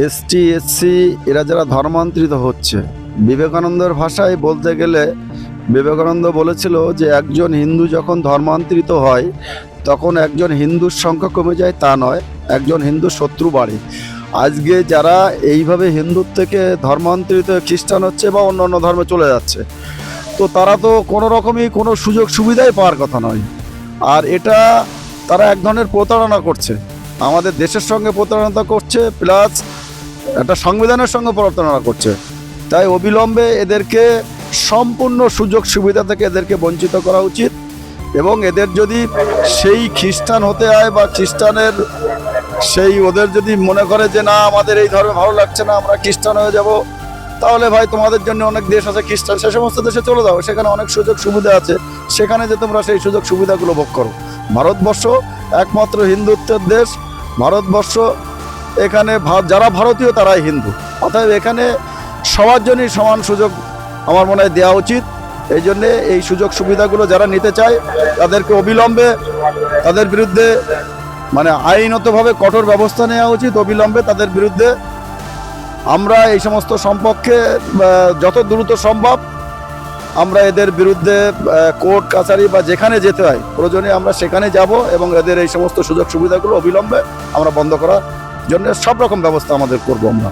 ST SC এরা যারা ধর্মান্তরিত হচ্ছে, বিবেকানন্দের ভাষায় বলতে গেলে বিবেকানন্দ বলেছিল যে একজন হিন্দু যখন ধর্মান্তরিত হয় তখন একজন হিন্দুর সংখ্যা কমে যায় তা নয়, একজন হিন্দু শত্রু বাড়ে। আজকে যারা এইভাবে হিন্দুর থেকে ধর্মান্তরিত খ্রিস্টান হচ্ছে বা অন্য অন্য ধর্মে চলে যাচ্ছে, তো তারা তো কোনো রকমই কোনো সুযোগ সুবিধাই পাওয়ার কথা নয়। আর এটা তারা এক ধরনের প্রতারণা করছে, আমাদের দেশের সঙ্গে প্রতারণা করছে, প্লাস একটা সংবিধানের সঙ্গে প্রতারণা করছে। তাই অবিলম্বে এদেরকে সম্পূর্ণ সুযোগ সুবিধা থেকে এদেরকে বঞ্চিত করা উচিত। এবং এদের যদি সেই খ্রিস্টান হতে হয় বা খ্রিস্টানের সেই ওদের যদি মনে করে যে না আমাদের এই ধর্মে ভালো লাগছে না, আমরা খ্রিস্টান হয়ে যাব, তাহলে ভাই তোমাদের জন্য অনেক দেশ আছে খ্রিস্টান, সে সমস্ত দেশে চলে যাও, সেখানে অনেক সুযোগ সুবিধা আছে, সেখানে যে তোমরা সেই সুযোগ সুবিধাগুলো ভোগ করো। ভারতবর্ষ একমাত্র হিন্দুত্বের দেশ, ভারতবর্ষ এখানে যারা ভারতীয় তারাই হিন্দু, অতএব এখানে সবার জন্যই সমান সুযোগ আমার মনে হয় দেওয়া উচিত। এই জন্যে এই সুযোগ সুবিধাগুলো যারা নিতে চায় তাদেরকে অবিলম্বে তাদের বিরুদ্ধে মানে আইনতভাবে কঠোর ব্যবস্থা নেওয়া উচিত। অবিলম্বে তাদের বিরুদ্ধে আমরা এই সমস্ত সম্পর্কে যত দ্রুত সম্ভব আমরা এদের বিরুদ্ধে কোর্ট কাছারি বা যেখানে যেতে হয় প্রয়োজনে আমরা সেখানে যাব এবং এদের এই সমস্ত সুযোগ সুবিধাগুলো অবিলম্বে আমরা বন্ধ করার জন্য সব রকম ব্যবস্থা আমাদের করব আমরা।